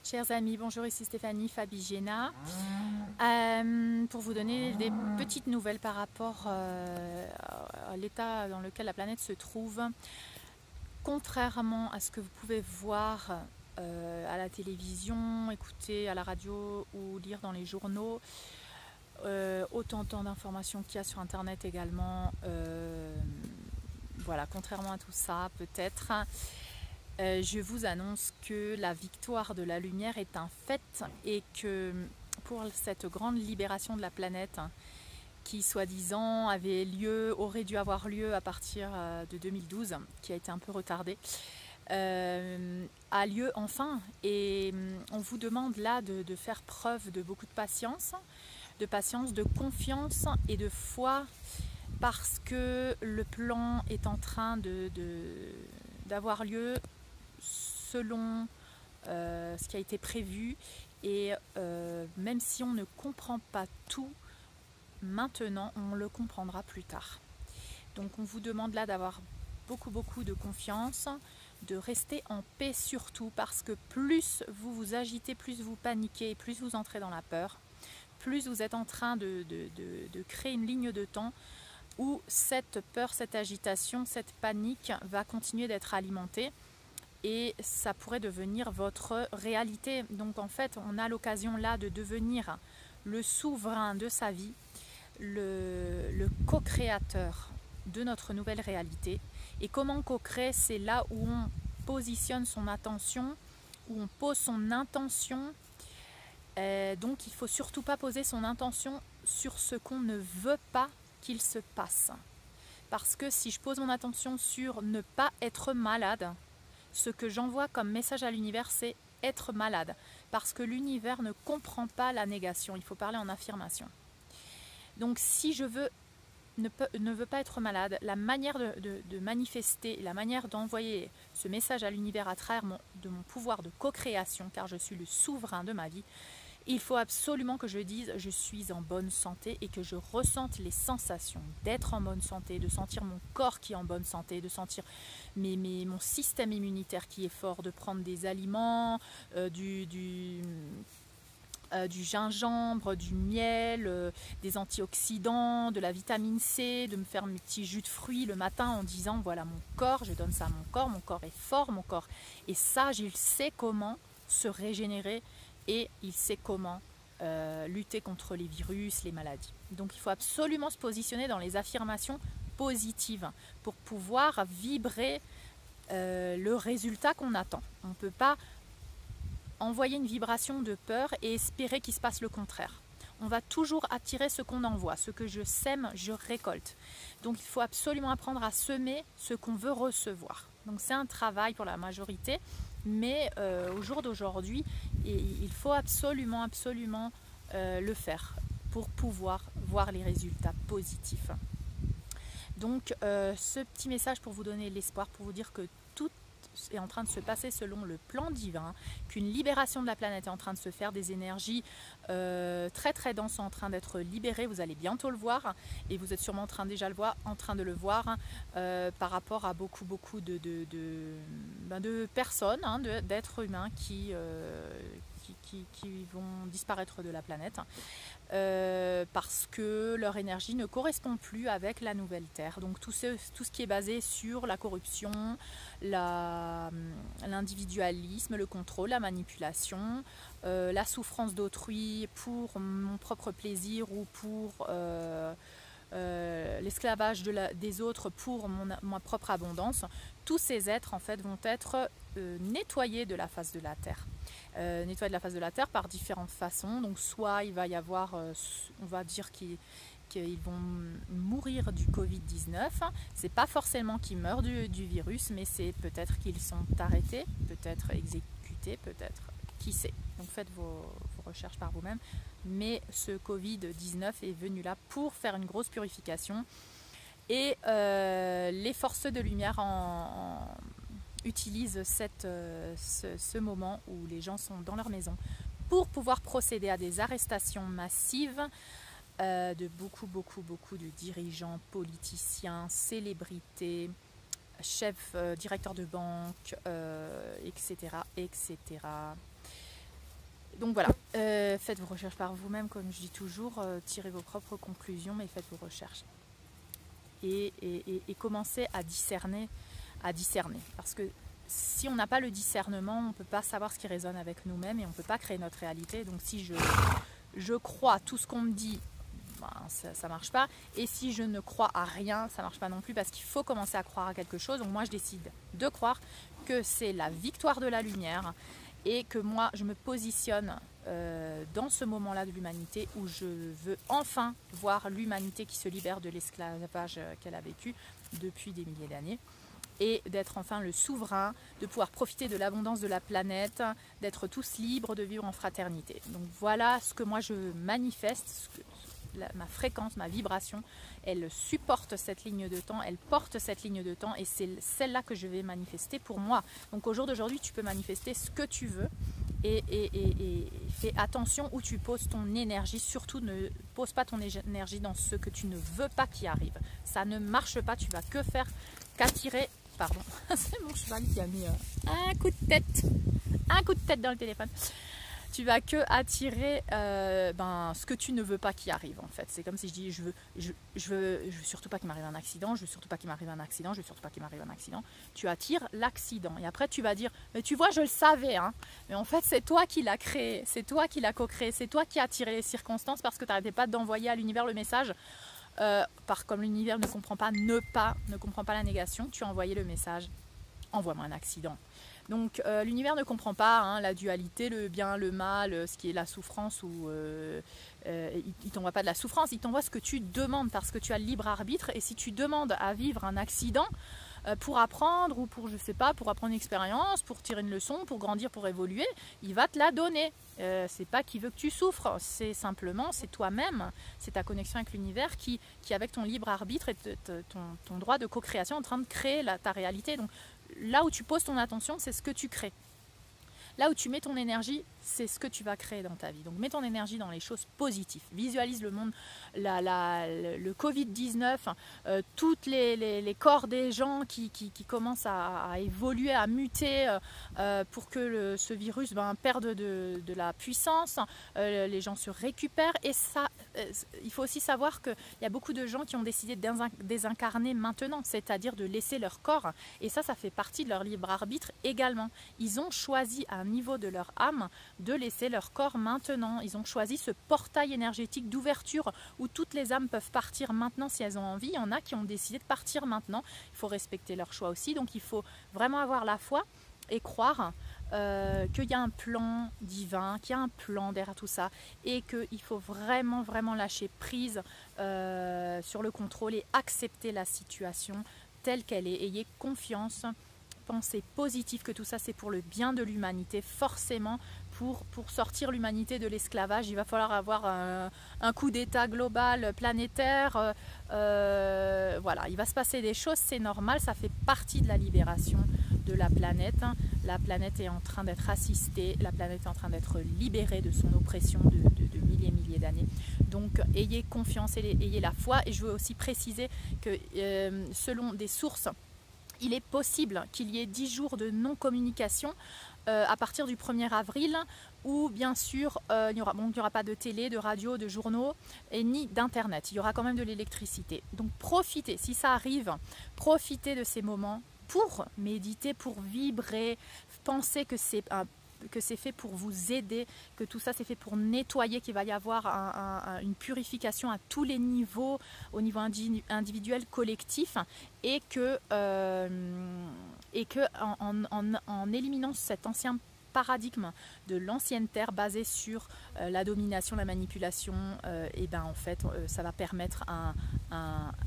Chers amis, bonjour, ici Stéphanie Fabigena pour vous donner des petites nouvelles par rapport à l'état dans lequel la planète se trouve. Contrairement à ce que vous pouvez voir à la télévision, écouter à la radio ou lire dans les journaux, autant d'informations qu'il y a sur internet également, voilà, contrairement à tout ça, peut-être, je vous annonce que la victoire de la lumière est un fait et que pour cette grande libération de la planète qui soi-disant aurait dû avoir lieu à partir de 2012, qui a été un peu retardée, a lieu enfin, et on vous demande là de faire preuve de beaucoup de patience, de confiance et de foi, parce que le plan est en train d'avoir lieu selon ce qui a été prévu, et même si on ne comprend pas tout maintenant, on le comprendra plus tard. Donc on vous demande là d'avoir beaucoup de confiance, de rester en paix surtout, parce que plus vous vous agitez, plus vous paniquez, plus vous entrez dans la peur, plus vous êtes en train de créer une ligne de temps où cette peur, cette agitation, cette panique va continuer d'être alimentée et ça pourrait devenir votre réalité. Donc en fait, on a l'occasion là de devenir le souverain de sa vie, le co-créateur de notre nouvelle réalité. Et comment co-créer? C'est là où on positionne son attention, où on pose son intention. Donc il ne faut surtout pas poser son intention sur ce qu'on ne veut pas qu'il se passe. Parce que si je pose mon attention sur ne pas être malade, ce que j'envoie comme message à l'univers, c'est être malade. Parce que l'univers ne comprend pas la négation, il faut parler en affirmation. Donc si je ne veux pas être malade, la manière de manifester, la manière d'envoyer ce message à l'univers à travers mon pouvoir de co-création, car je suis le souverain de ma vie, il faut absolument que je dise je suis en bonne santé et que je ressente les sensations d'être en bonne santé, de sentir mon corps qui est en bonne santé, de sentir mon système immunitaire qui est fort, de prendre des aliments, du gingembre, du miel, des antioxydants, de la vitamine C, de me faire mes petits jus de fruits le matin en disant voilà mon corps, je donne ça à mon corps est fort, mon corps est sage, il sait comment se régénérer et il sait comment lutter contre les virus, les maladies. Donc il faut absolument se positionner dans les affirmations positives pour pouvoir vibrer le résultat qu'on attend. On ne peut pas envoyer une vibration de peur et espérer qu'il se passe le contraire. On va toujours attirer ce qu'on envoie, ce que je sème, je récolte. Donc il faut absolument apprendre à semer ce qu'on veut recevoir. Donc c'est un travail pour la majorité, mais au jour d'aujourd'hui, il faut absolument le faire pour pouvoir voir les résultats positifs. Donc ce petit message pour vous donner l'espoir, pour vous dire que tout est en train de se passer selon le plan divin, qu'une libération de la planète est en train de se faire, des énergies très denses sont en train d'être libérées, vous allez bientôt le voir et vous êtes sûrement déjà en train de le voir par rapport à beaucoup de personnes, d'êtres humains qui vont disparaître de la planète parce que leur énergie ne correspond plus avec la nouvelle Terre. Donc tout ce qui est basé sur la corruption, l'individualisme, le contrôle, la manipulation, la souffrance d'autrui pour mon propre plaisir ou pour l'esclavage des autres pour ma propre abondance, tous ces êtres en fait vont être nettoyés de la face de la Terre. Nettoyés de la face de la Terre par différentes façons. Donc soit il va y avoir, on va dire qu'ils vont mourir du Covid-19. C'est pas forcément qu'ils meurent du virus, mais c'est peut-être qu'ils sont arrêtés, peut-être exécutés, peut-être, qui sait. Donc faites vos recherches par vous-même. Mais ce Covid-19 est venu là pour faire une grosse purification. Et les forces de lumière utilisent ce moment où les gens sont dans leur maison pour pouvoir procéder à des arrestations massives de beaucoup de dirigeants, politiciens, célébrités, chefs, directeurs de banque, etc. Donc voilà, faites vos recherches par vous-même, comme je dis toujours, tirez vos propres conclusions, mais faites vos recherches. Et commencez à discerner, parce que si on n'a pas le discernement, on ne peut pas savoir ce qui résonne avec nous-mêmes et on ne peut pas créer notre réalité. Donc si je crois tout ce qu'on me dit, ben, ça ne marche pas. Et si je ne crois à rien, ça ne marche pas non plus, parce qu'il faut commencer à croire à quelque chose. Donc moi, je décide de croire que c'est la victoire de la lumière et que moi, je me positionne dans ce moment-là de l'humanité où je veux enfin voir l'humanité qui se libère de l'esclavage qu'elle a vécu depuis des milliers d'années. Et d'être enfin le souverain, de pouvoir profiter de l'abondance de la planète, d'être tous libres, de vivre en fraternité. Donc voilà ce que moi je manifeste, ma fréquence, ma vibration, elle supporte cette ligne de temps, elle porte cette ligne de temps et c'est celle-là que je vais manifester pour moi. Donc au jour d'aujourd'hui, tu peux manifester ce que tu veux et fais attention où tu poses ton énergie. Surtout ne pose pas ton énergie dans ce que tu ne veux pas qui arrive. Ça ne marche pas, tu vas que faire qu'attirer. Pardon, c'est mon cheval qui a mis un coup de tête dans le téléphone. Tu vas que attirer ce que tu ne veux pas qui arrive en fait. C'est comme si je dis je veux surtout pas qu'il m'arrive un accident, je veux surtout pas qu'il m'arrive un accident, je veux surtout pas qu'il m'arrive un accident. Tu attires l'accident et après tu vas dire mais tu vois je le savais hein. Mais en fait c'est toi qui l'as créé, c'est toi qui l'as co-créé, c'est toi qui as attiré les circonstances parce que tu n'arrêtais pas d'envoyer à l'univers le message. Comme l'univers ne comprend pas ne comprend pas la négation, tu as envoyé le message envoie-moi un accident. Donc l'univers ne comprend pas hein, la dualité, le bien, le mal, ce qui est la souffrance ou il t'envoie pas de la souffrance, il t'envoie ce que tu demandes parce que tu as le libre arbitre et si tu demandes à vivre un accident pour apprendre ou pour je sais pas, pour apprendre une expérience, pour tirer une leçon, pour grandir, pour évoluer, il va te la donner. C'est pas qu'il veut que tu souffres, c'est simplement, c'est toi-même, c'est ta connexion avec l'univers qui avec ton libre arbitre et ton droit de co-création est en train de créer ta réalité. Donc là où tu poses ton attention, c'est ce que tu crées. Là où tu mets ton énergie, c'est ce que tu vas créer dans ta vie. Donc mets ton énergie dans les choses positives. Visualise le monde, le Covid-19, tous les corps des gens qui commencent à évoluer, à muter pour que ce virus perde de la puissance, les gens se récupèrent. Et ça, il faut aussi savoir qu'il y a beaucoup de gens qui ont décidé de désincarner maintenant, c'est-à-dire de laisser leur corps. Et ça fait partie de leur libre arbitre également. Ils ont choisi à un niveau de leur âme de laisser leur corps maintenant. Ils ont choisi ce portail énergétique d'ouverture où toutes les âmes peuvent partir maintenant si elles ont envie. Il y en a qui ont décidé de partir maintenant. Il faut respecter leur choix aussi. Donc il faut vraiment avoir la foi et croire qu'il y a un plan divin, qu'il y a un plan derrière tout ça et qu'il faut vraiment, vraiment lâcher prise sur le contrôle et accepter la situation telle qu'elle est. Ayez confiance. Pensée positive que tout ça c'est pour le bien de l'humanité, forcément pour sortir l'humanité de l'esclavage il va falloir avoir un coup d'état global planétaire, voilà, il va se passer des choses, c'est normal, ça fait partie de la libération de la planète. La planète est en train d'être assistée, la planète est en train d'être libérée de son oppression de milliers d'années. Donc ayez confiance, ayez la foi. Et je veux aussi préciser que selon des sources, il est possible qu'il y ait 10 jours de non-communication à partir du 1er avril où bien sûr il n'y aura pas de télé, de radio, de journaux et ni d'internet. Il y aura quand même de l'électricité. Donc profitez, si ça arrive, profitez de ces moments pour méditer, pour vibrer, pensez que c'est fait pour vous aider, que tout ça c'est fait pour nettoyer, qu'il va y avoir une purification à tous les niveaux, au niveau individuel, collectif, et que en éliminant cet ancien paradigme de l'ancienne terre basé sur la domination, la manipulation, et ben en fait ça va permettre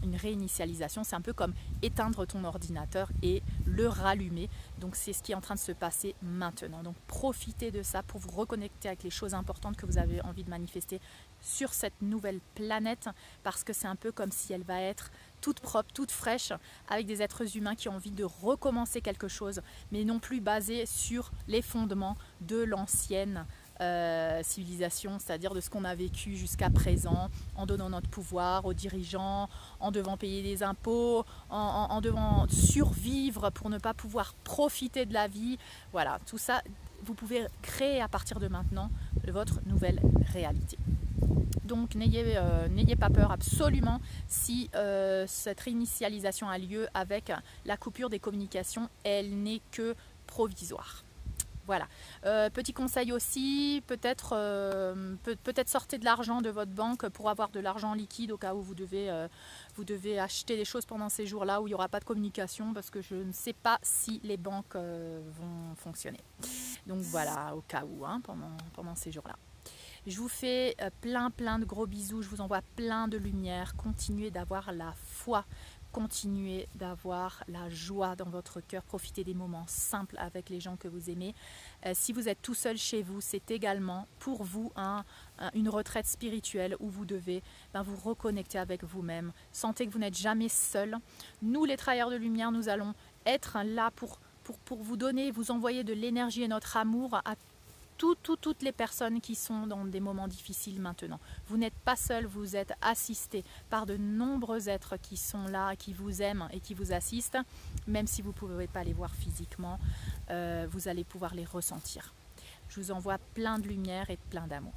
une réinitialisation. C'est un peu comme éteindre ton ordinateur et le rallumer. Donc c'est ce qui est en train de se passer maintenant. Donc profitez de ça pour vous reconnecter avec les choses importantes que vous avez envie de manifester sur cette nouvelle planète, parce que c'est un peu comme si elle va être toute propre, toute fraîche, avec des êtres humains qui ont envie de recommencer quelque chose, mais non plus basé sur les fondements de l'ancienne civilisation, c'est-à-dire de ce qu'on a vécu jusqu'à présent, en donnant notre pouvoir aux dirigeants, en devant payer des impôts, en devant survivre pour ne pas pouvoir profiter de la vie. Voilà, tout ça, vous pouvez créer à partir de maintenant votre nouvelle réalité. Donc n'ayez pas peur absolument si cette réinitialisation a lieu avec la coupure des communications, elle n'est que provisoire. Voilà. Petit conseil aussi, peut-être sortez de l'argent de votre banque pour avoir de l'argent liquide au cas où vous devez acheter des choses pendant ces jours-là où il n'y aura pas de communication, parce que je ne sais pas si les banques vont fonctionner. Donc voilà, au cas où, hein, pendant ces jours-là. Je vous fais plein de gros bisous, je vous envoie plein de lumière. Continuez d'avoir la foi, continuez d'avoir la joie dans votre cœur, profitez des moments simples avec les gens que vous aimez. Si vous êtes tout seul chez vous, c'est également pour vous une retraite spirituelle où vous devez vous reconnecter avec vous-même. Sentez que vous n'êtes jamais seul. Nous, les travailleurs de lumière, nous allons être là pour vous donner, vous envoyer de l'énergie et notre amour à toutes les personnes qui sont dans des moments difficiles maintenant. Vous n'êtes pas seul, vous êtes assisté par de nombreux êtres qui sont là, qui vous aiment et qui vous assistent. Même si vous ne pouvez pas les voir physiquement, vous allez pouvoir les ressentir. Je vous envoie plein de lumière et plein d'amour.